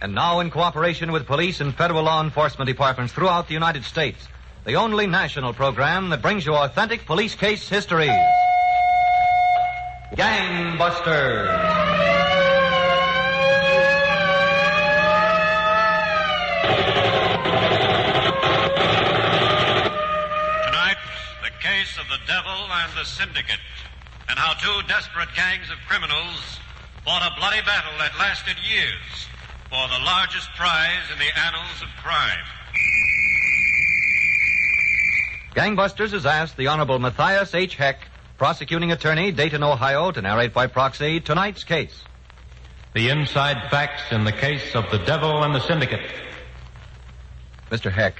And now, in cooperation with police and federal law enforcement departments throughout the United States, the only national program that brings you authentic police case histories. Gangbusters. Case of the devil and the Syndicate, and how two desperate gangs of criminals fought a bloody battle that lasted years for the largest prize in the annals of crime. Gangbusters has asked the Honorable Matthias H. Heck, prosecuting attorney, Dayton, Ohio, to narrate by proxy tonight's case. The inside facts in the case of the devil and the Syndicate. Mr. Heck,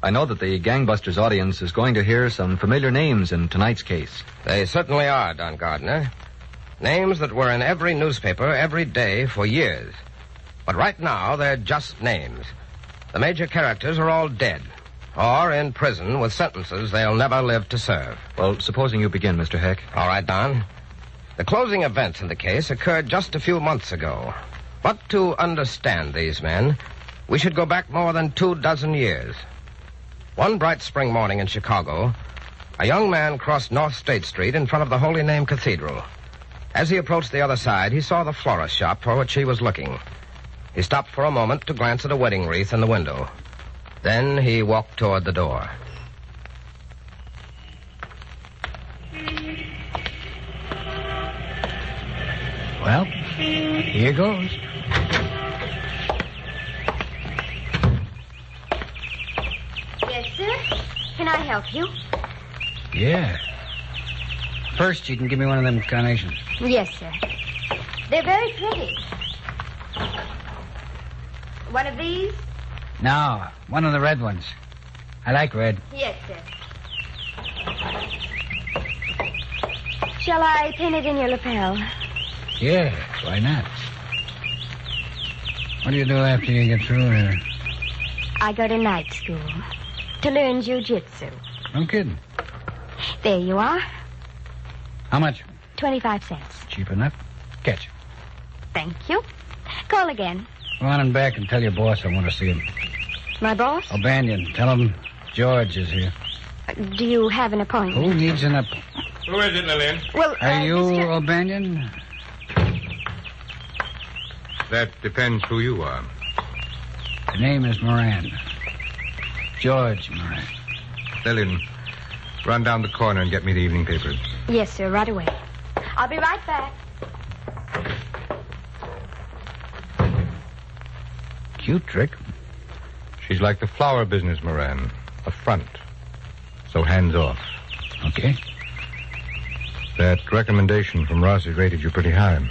I know that the Gangbusters audience is going to hear some familiar names in tonight's case. They certainly are, Don Gardner. Names that were in every newspaper every day for years. But right now, they're just names. The major characters are all dead, or in prison with sentences they'll never live to serve. Well, supposing you begin, Mr. Heck. All right, Don. The closing events in the case occurred just a few months ago. But to understand these men, we should go back more than 24 years. One bright spring morning in Chicago, a young man crossed North State Street in front of the Holy Name Cathedral. As he approached the other side, he saw the florist shop for which he was looking. He stopped for a moment to glance at a wedding wreath in the window. Then he walked toward the door. Well, here goes. Yes, sir? Can I help you? Yeah. First, you can give me one of them carnations. Yes, sir. They're very pretty. One of these? No, one of the red ones. I like red. Yes, sir. Shall I pin it in your lapel? Yeah, why not? What do you do after you get through here? I go to night school to learn jiu-jitsu. No kidding. There you are. How much? 25 cents. Cheap enough. Catch. Thank you. Call again. Go on and back and tell your boss I want to see him. My boss? O'Banion. Tell him George is here. Do you have an appointment? Who needs an appointment? Who is it, Lillian? Well, Are you Mr. O'Banion? That depends who you are. The name is Moran. George Moran. Lillian, run down the corner and get me the evening papers. Yes, sir, right away. I'll be right back. Cute trick. She's like the flower business, Moran. A front. So hands off. Okay. That recommendation from Ross has rated you pretty high.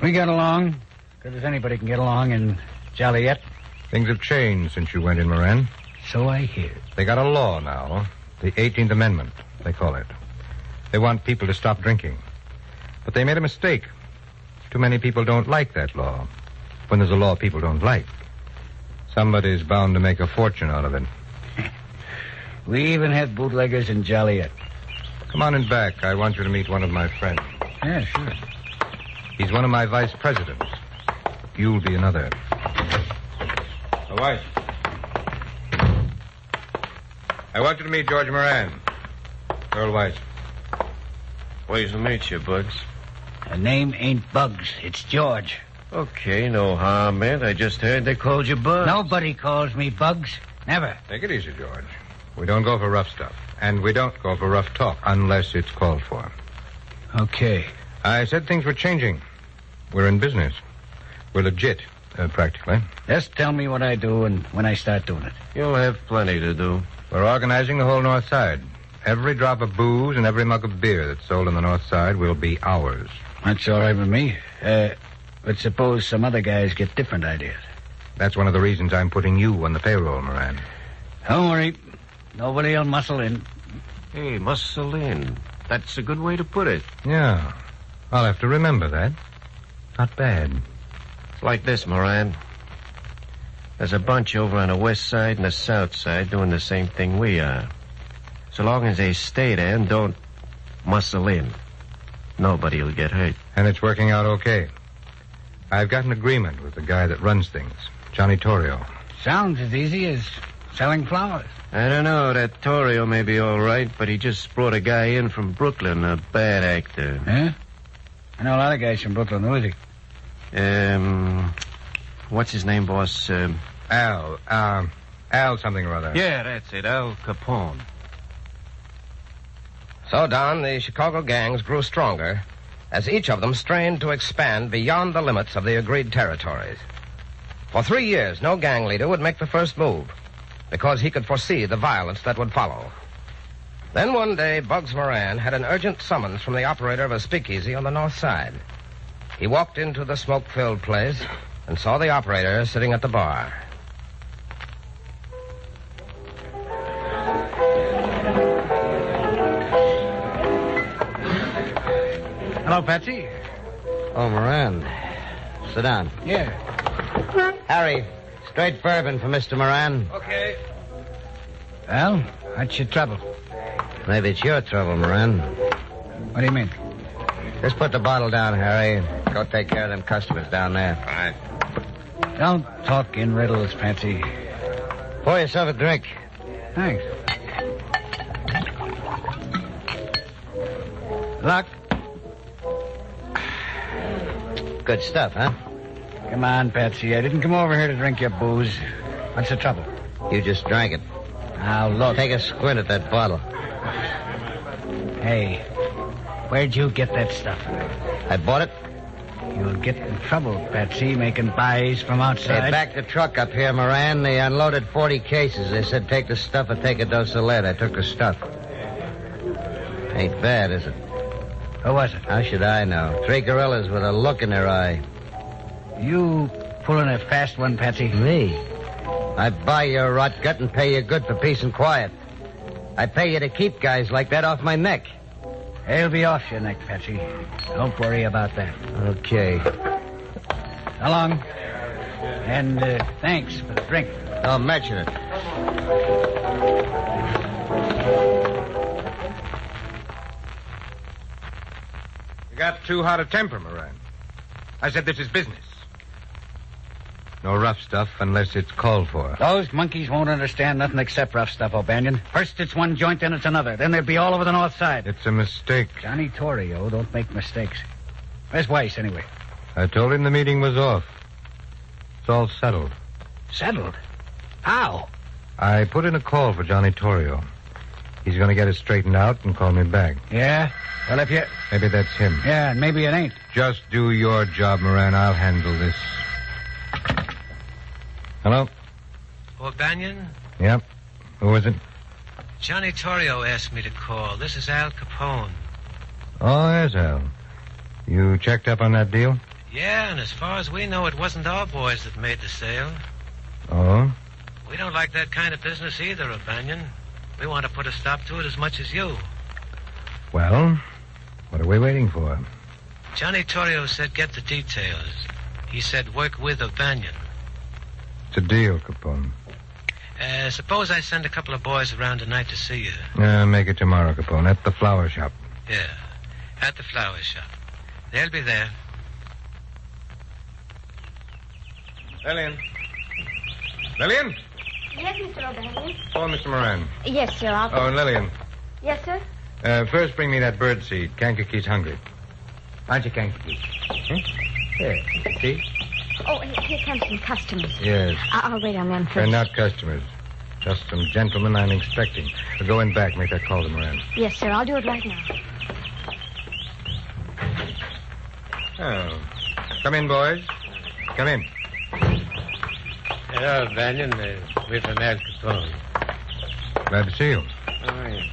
We got along. Good as anybody can get along in Joliet. Things have changed since you went in, Moran. So I hear. They got a law now. The 18th Amendment, they call it. They want people to stop drinking. But they made a mistake. Too many people don't like that law. When there's a law people don't like, somebody's bound to make a fortune out of it. We even had bootleggers in Joliet. Come on in back. I want you to meet one of my friends. Yeah, sure. He's one of my vice presidents. You'll be another. My wife. I want you to meet George Moran. Earl Weiss. Pleased to meet you, Bugs. Her name ain't Bugs. It's George. Okay, no harm meant. I just heard they called you Bugs. Nobody calls me Bugs. Never. Take it easy, George. We don't go for rough stuff. And we don't go for rough talk unless it's called for. Okay. I said things were changing. We're in business. We're legit, practically. Just tell me what I do and when I start doing it. You'll have plenty to do. We're organizing the whole North Side. Every drop of booze and every mug of beer that's sold on the North Side will be ours. That's all right with me. But suppose some other guys get different ideas. That's one of the reasons I'm putting you on the payroll, Moran. Don't worry. Nobody will muscle in. Hey, muscle in. That's a good way to put it. Yeah. I'll have to remember that. Not bad. It's like this, Moran. There's a bunch over on the west side and the south side doing the same thing we are. So long as they stay there and don't muscle in, nobody will get hurt. And it's working out okay. I've got an agreement with the guy that runs things, Johnny Torrio. Sounds as easy as selling flowers. I don't know. That Torrio may be all right, but he just brought a guy in from Brooklyn, a bad actor. Huh? I know a lot of guys from Brooklyn. Who is he? What's his name, boss? Al something or other. Yeah, that's it. Al Capone. So, Don, the Chicago gangs grew stronger as each of them strained to expand beyond the limits of the agreed territories. For 3 years, no gang leader would make the first move because he could foresee the violence that would follow. Then one day, Bugs Moran had an urgent summons from the operator of a speakeasy on the north side. He walked into the smoke-filled place and saw the operator sitting at the bar. Hello, Patsy. Oh, Moran. Sit down. Yeah. Harry, straight bourbon for Mr. Moran. Okay. Well, what's your trouble? Maybe it's your trouble, Moran. What do you mean? Just put the bottle down, Harry, and go take care of them customers down there. All right. Don't talk in riddles, Patsy. Pour yourself a drink. Thanks. Luck. Good stuff, huh? Come on, Patsy. I didn't come over here to drink your booze. What's the trouble? You just drank it. Now, look. Take a squint at that bottle. Hey, where'd you get that stuff? I bought it. You'll get in trouble, Patsy, making buys from outside. They backed the truck up here, Moran. They unloaded 40 cases. They said take the stuff or take a dose of lead. I took the stuff. Ain't bad, is it? Who was it? How should I know? 3 gorillas with a look in their eye. You pulling a fast one, Patsy? Me? I buy your rot gut and pay you good for peace and quiet. I pay you to keep guys like that off my neck. They'll be off your neck, Patsy. Don't worry about that. Okay. So long. And thanks for the drink. Don't mention it. You got too hot a temper, Moran. I said this is business. No rough stuff unless it's called for. Those monkeys won't understand nothing except rough stuff, O'Banion. First it's one joint, then it's another. Then they'll be all over the north side. It's a mistake. Johnny Torrio don't make mistakes. Where's Weiss, anyway? I told him the meeting was off. It's all settled. Settled? How? I put in a call for Johnny Torrio. He's going to get it straightened out and call me back. Yeah? Well, if you... Maybe that's him. Yeah, and maybe it ain't. Just do your job, Moran. I'll handle this. Hello? O'Banion? Yep. Who is it? Johnny Torrio asked me to call. This is Al Capone. Oh, yes, Al. You checked up on that deal? Yeah, and as far as we know, it wasn't our boys that made the sale. Oh? We don't like that kind of business either, O'Banion. We want to put a stop to it as much as you. Well, what are we waiting for? Johnny Torrio said get the details. He said work with O'Banion. It's a deal, Capone. Suppose I send a couple of boys around tonight to see you. Make it tomorrow, Capone, at the flower shop. Yeah, at the flower shop. They'll be there. Lillian. Lillian? Yes, Mr. O'Banion. Oh, Mr. Moran. Yes, sir. Oh, and Lillian. Yes, sir? First bring me that bird seed. Kankakee's hungry. Aren't you, Kankakee? Here. See? Oh, here comes some customers. Yes. I'll wait on them 1st. They're not customers. Just some gentlemen I'm expecting. We'll go in back, make that call to Moran. Yes, sir. I'll do it right now. Oh. Come in, boys. Come in. Hello, O'Banion. We're from Al Capone. Glad to see you. Oh, yeah.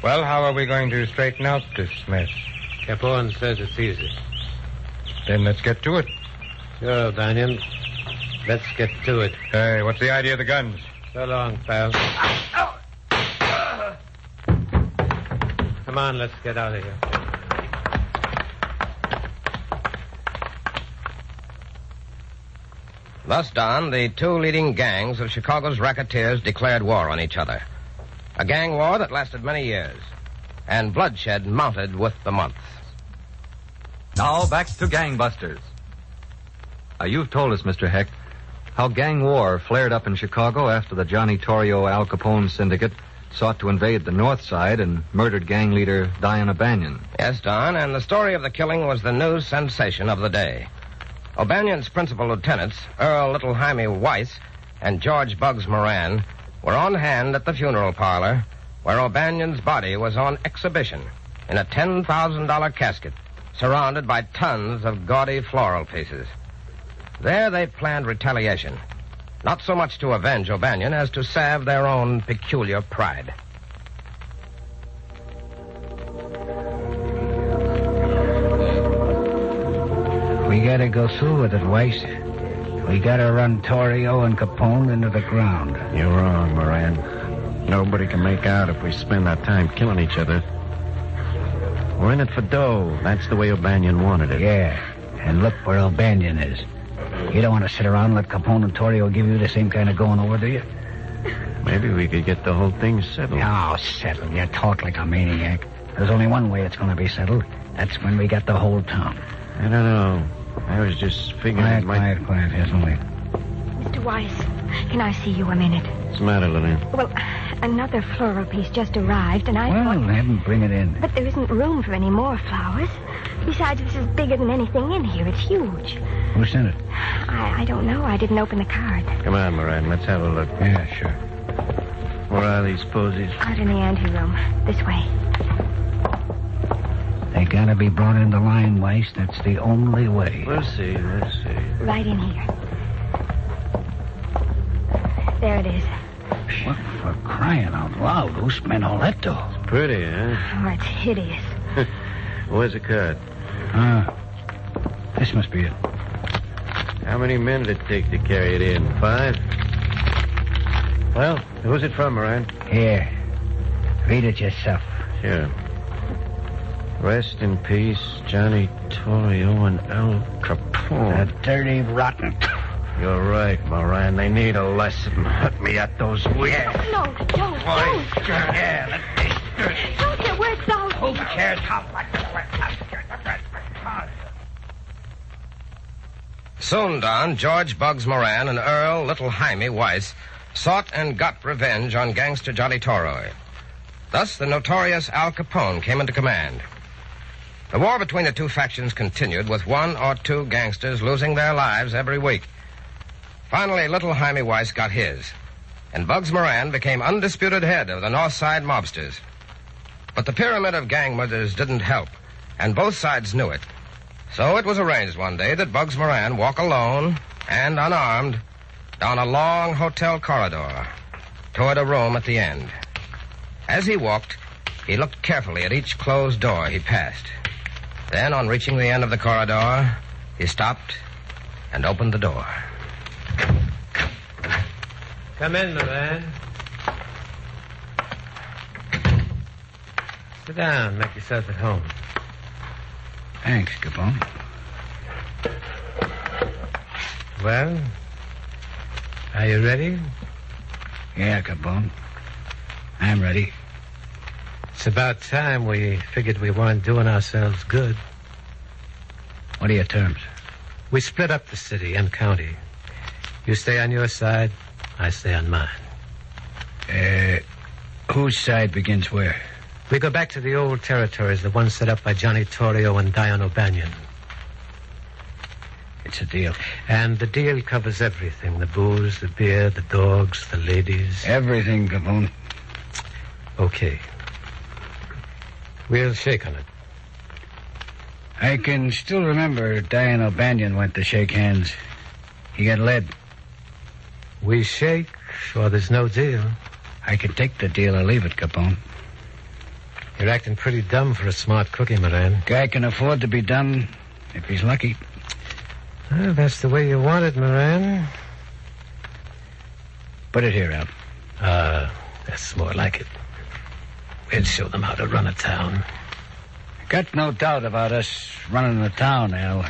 Well, how are we going to straighten out this mess? Capone says it's easy. Then let's get to it. Sure, O'Banion. Let's get to it. Hey, what's the idea of the guns? So long, pal. Come on, let's get out of here. Thus, Don, the 2 leading gangs of Chicago's racketeers declared war on each other. A gang war that lasted many years. And bloodshed mounted with the months. Now back to Gangbusters. You've told us, Mr. Heck, how gang war flared up in Chicago after the Johnny Torrio Al Capone Syndicate sought to invade the North Side and murdered gang leader Diana Banyan. Yes, Don, and the story of the killing was the news sensation of the day. O'Banion's principal lieutenants, Earl Little Jaime Weiss and George Bugs Moran, were on hand at the funeral parlor where O'Banion's body was on exhibition in a $10,000 casket surrounded by tons of gaudy floral pieces. There they planned retaliation, not so much to avenge O'Banion as to salve their own peculiar pride. We gotta go through with it, Weiss. We gotta run Torrio and Capone into the ground. You're wrong, Moran. Nobody can make out if we spend our time killing each other. We're in it for dough. That's the way O'Banion wanted it. Yeah, and look where O'Banion is. You don't want to sit around and let Capone and Torrio give you the same kind of going over, do you? Maybe we could get the whole thing settled. Oh, settled. You talk like a maniac. There's only one way it's going to be settled. That's when we got the whole town. I don't know. I was just figuring... Quiet. Yes, only. Mr. Weiss, can I see you a minute? What's the matter, Lillian? Well, another floral piece just arrived, and I Well, thought... have them bring it in. But there isn't room for any more flowers. Besides, this is bigger than anything in here. It's huge. Who sent it? I don't know. I didn't open the card. Come on, Moran. Let's have a look. Yeah, sure. Where are these posies? Out in the anteroom. This way. They gotta be brought into line, Weiss. That's the only way. Let's see. Right in here. There it is. What for crying out loud? Who spent all that dough? It's pretty, huh? Oh, it's hideous. Where's the card? This must be it. How many men did it take to carry it in? 5? Well, who's it from, Moran? Here. Read it yourself. Sure. Rest in peace, Johnny Torrio and Al Capone. The dirty, rotten... You're right, Moran. They need a lesson. Put me at those wheels. No, don't. Yeah, let me... Don't get worked out. Who cares how much... Soon, Don, George Bugs Moran and Earl Little Jaime Weiss sought and got revenge on gangster Johnny Torrio. Thus, the notorious Al Capone came into command. The war between the two factions continued, with 1 or 2 gangsters losing their lives every week. Finally, Little Jaime Weiss got his, and Bugs Moran became undisputed head of the North Side mobsters. But the pyramid of gang murders didn't help, and both sides knew it. So it was arranged one day that Bugs Moran walk alone and unarmed down a long hotel corridor toward a room at the end. As he walked, he looked carefully at each closed door he passed. Then, on reaching the end of the corridor, he stopped and opened the door. Come in, Moran. Sit down. Make yourself at home. Thanks, Capone. Well, are you ready? Yeah, Capone. I'm ready. It's about time we figured we weren't doing ourselves good. What are your terms? We split up the city and county. You stay on your side, I stay on mine. Whose side begins where? We go back to the old territories, the ones set up by Johnny Torrio and Diana Banyan. It's a deal. And the deal covers everything. The booze, the beer, the dogs, the ladies. Everything, Capone. Okay. We'll shake on it. I can still remember Diana Banyan went to shake hands. He got led. We shake, or there's no deal. I can take the deal or leave it, Capone. You're acting pretty dumb for a smart cookie, Moran. Guy can afford to be dumb if he's lucky. Well, that's the way you want it, Moran. Put it here, Al. That's more like it. We'll show them how to run a town. Got no doubt about us running the town, Al.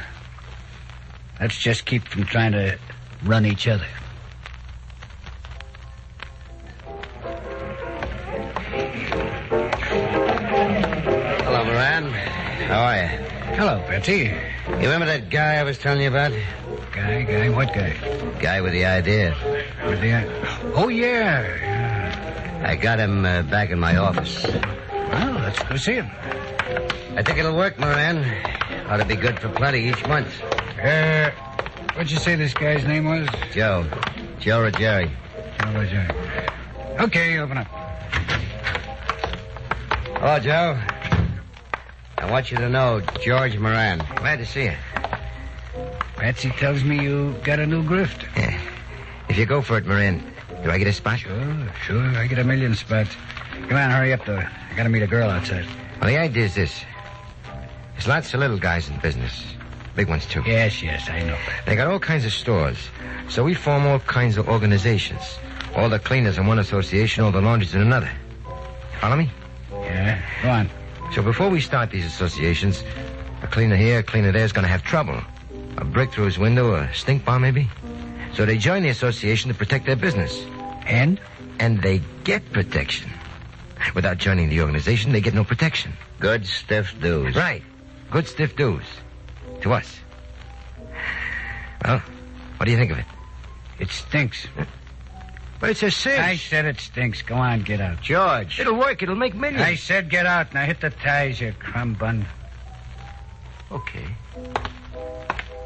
Let's just keep from trying to run each other. Hello, Moran. How are you? Hello, Betsy. You remember that guy I was telling you about? Guy? What guy? Guy with the idea. Oh, yeah. I got him back in my office. Well, let's go see him. I think it'll work, Moran. Ought to be good for plenty each month. What'd you say this guy's name was? Joe. Joe or Jerry. Joe or Jerry. Okay, open up. Hello, Joe. I want you to know George Moran. Glad to see you. Patsy tells me you got a new grift. Yeah. If you go for it, Moran, do I get a spot? Sure. I get a million spots. Come on, hurry up, though. I gotta meet a girl outside. Well, the idea is this. There's lots of little guys in business. Big ones, too. Yes, I know. They got all kinds of stores. So we form all kinds of organizations. All the cleaners in one association, all the laundries in another. Follow me? Yeah, go on. So before we start these associations, a cleaner here, a cleaner there is going to have trouble. A brick through his window, a stink bomb maybe. So they join the association to protect their business. And? And they get protection. Without joining the organization, they get no protection. Good stiff dues. Right. Good stiff dues. To us. Well, what do you think of it? It stinks. But it's a cinch. I said it stinks. Go on, get out. George. It'll work. It'll make millions. I said get out. Now hit the ties, you crumb bun. Okay.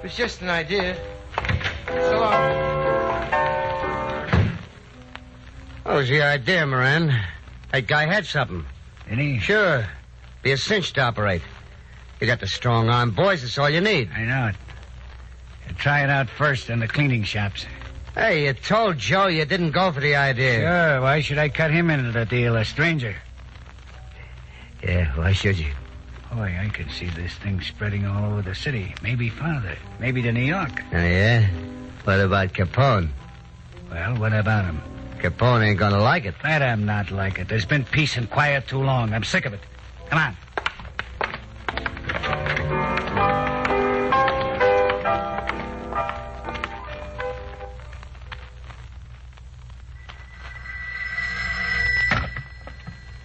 It's just an idea. So long. What was the idea, Moran? That guy had something. Did he? Sure. Be a cinch to operate. You got the strong arm boys. That's all you need. I know it. You try it out first in the cleaning shops. Hey, you told Joe you didn't go for the idea. Sure. Why should I cut him into the deal, a stranger? Yeah, why should you? Boy, I could see this thing spreading all over the city. Maybe farther. Maybe to New York. Oh, yeah? What about Capone? Well, what about him? Capone ain't gonna like it. Let him not like it. There's been peace and quiet too long. I'm sick of it. Come on.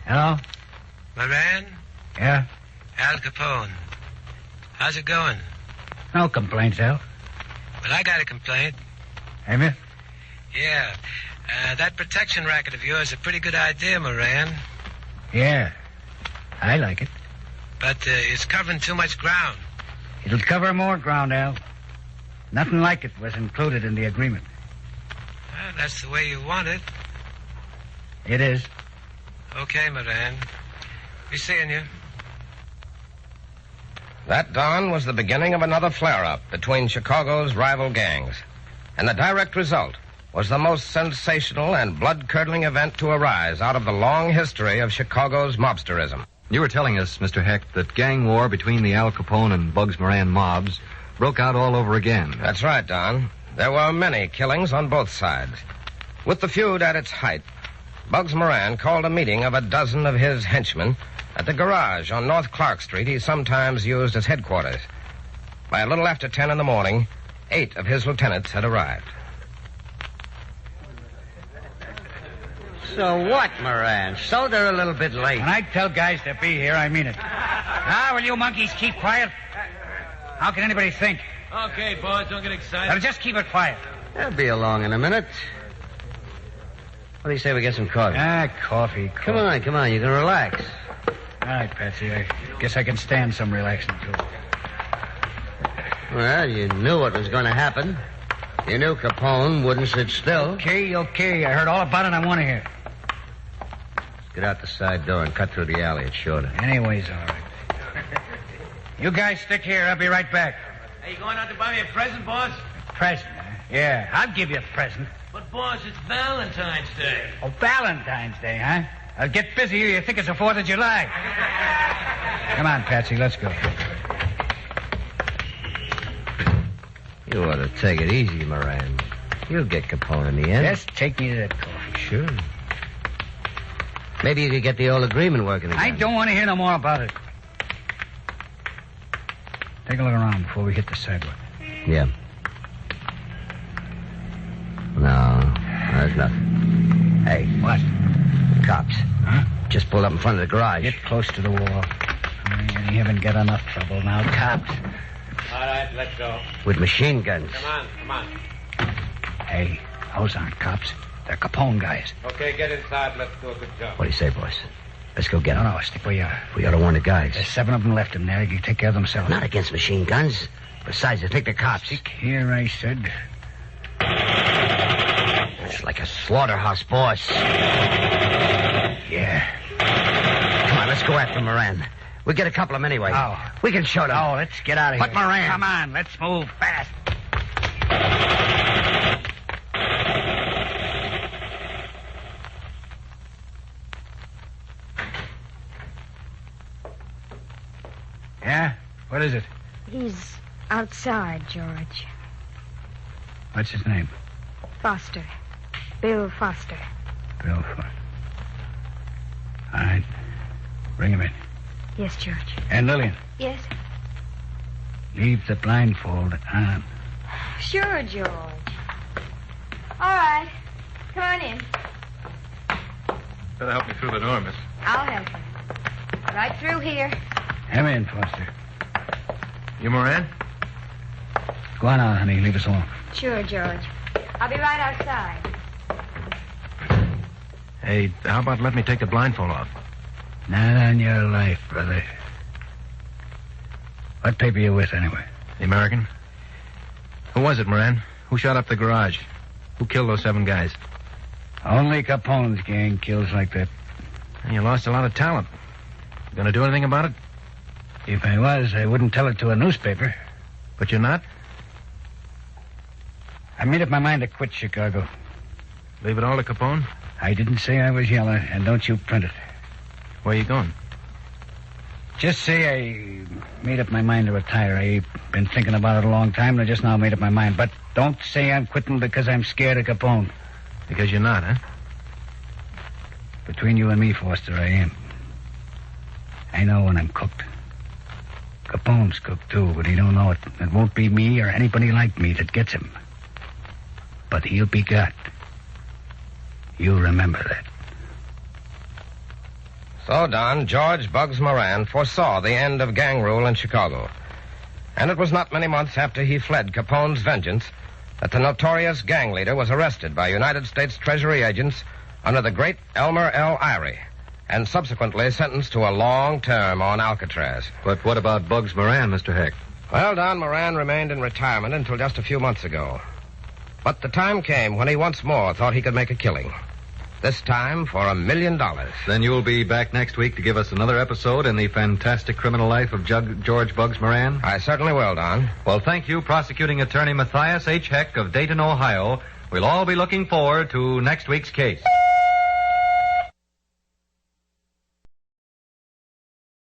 Hello? Moran? Yeah? Al Capone. How's it going? No complaints, Al. Well, I got a complaint. Have you? Yeah. That protection racket of yours is a pretty good idea, Moran. Yeah. I like it. But it's covering too much ground. It'll cover more ground, Al. Nothing like it was included in the agreement. Well, that's the way you want it. It is. Okay, Moran. Be seeing you. That dawn was the beginning of another flare-up between Chicago's rival gangs. And the direct result was the most sensational and blood-curdling event to arise out of the long history of Chicago's mobsterism. You were telling us, Mr. Heck, that gang war between the Al Capone and Bugs Moran mobs broke out all over again. That's right, Don. There were many killings on both sides. With the feud at its height, Bugs Moran called a meeting of a dozen of his henchmen at the garage on North Clark Street he sometimes used as headquarters. By a little after 10 in the morning, 8 of his lieutenants had arrived. So what, Moran? So they're a little bit late. When I tell guys to be here, I mean it. Will you monkeys keep quiet? How can anybody think? Okay, boys, don't get excited. Now, just keep it quiet. They'll be along in a minute. What do you say we get some coffee? Coffee. Come on. You can relax. All right, Patsy. I guess I can stand some relaxing, too. Well, you knew what was going to happen. You knew Capone wouldn't sit still. Okay. I heard all about it and I want to hear. Get out the side door and cut through the alley. It's shorter. Anyways, all right. You guys stick here. I'll be right back. Are you going out to buy me a present, boss? Present? Yeah, I'll give you a present. But, boss, it's Valentine's Day. Oh, Valentine's Day, huh? I'll get busy here. You think it's the 4th of July. Come on, Patsy, let's go. You ought to take it easy, Moran. You'll get Capone in the end. Just take me to that coffee. Sure. Maybe you could get the old agreement working again. I don't want to hear no more about it. Take a look around before we hit the sidewalk. Yeah. No, there's nothing. Hey. What? Cops. Huh? Just pulled up in front of the garage. Get close to the wall. You haven't got enough trouble now. Cops. All right, let's go. With machine guns. Come on. Hey, those aren't cops. They're Capone guys. Okay, get inside. Let's do a good job. What do you say, boss? Let's go get them. No, stick where you are. We ought to warn the guys. There's 7 of them left in there. You take care of themselves. Not against machine guns. Besides, they take the cops. Stick here, I said. It's like a slaughterhouse, boss. Yeah. Come on, let's go after Moran. We'll get a couple of them anyway. Oh. We can show them. Oh, let's get out of But here. Moran. Come on, let's move fast. Yeah? What is it? He's outside, George. What's his name? Foster. Bill Foster. Bill Foster. All right. Bring him in. Yes, George. And Lillian, Yes? leave the blindfold on. Sure, George. All right. Come on in. Better help me through the door, miss. I'll help you. Right through here. Come in, Foster. You Moran? Go on out, honey. Leave us alone. Sure, George. I'll be right outside. Hey, how about let me take the blindfold off? Not on your life, brother. What paper you with, anyway? The American? Who was it, Moran? Who shot up the garage? Who killed those 7 guys? Only Capone's gang kills like that. And you lost a lot of talent. You gonna do anything about it? If I was, I wouldn't tell it to a newspaper. But you're not? I made up my mind to quit Chicago. Leave it all to Capone? I didn't say I was yellow, and don't you print it. Where you going? Just say I made up my mind to retire. I've been thinking about it a long time, and I just now made up my mind. But don't say I'm quitting because I'm scared of Capone. Because you're not, huh? Between you and me, Foster, I am. I know when I'm cooked. Capone's cooked, too, but he don't know it. It won't be me or anybody like me that gets him. But he'll be got. You remember that. So, Don, George Bugs Moran foresaw the end of gang rule in Chicago. And it was not many months after he fled Capone's vengeance that the notorious gang leader was arrested by United States Treasury agents under the great Elmer L. Irie and subsequently sentenced to a long term on Alcatraz. But what about Bugs Moran, Mr. Heck? Well, Don, Moran remained in retirement until just a few months ago. But the time came when he once more thought he could make a killing. This time for $1 million. Then you'll be back next week to give us another episode in the fantastic criminal life of George Bugs Moran? I certainly will, Don. Well, thank you, Prosecuting Attorney Matthias H. Heck of Dayton, Ohio. We'll all be looking forward to next week's case.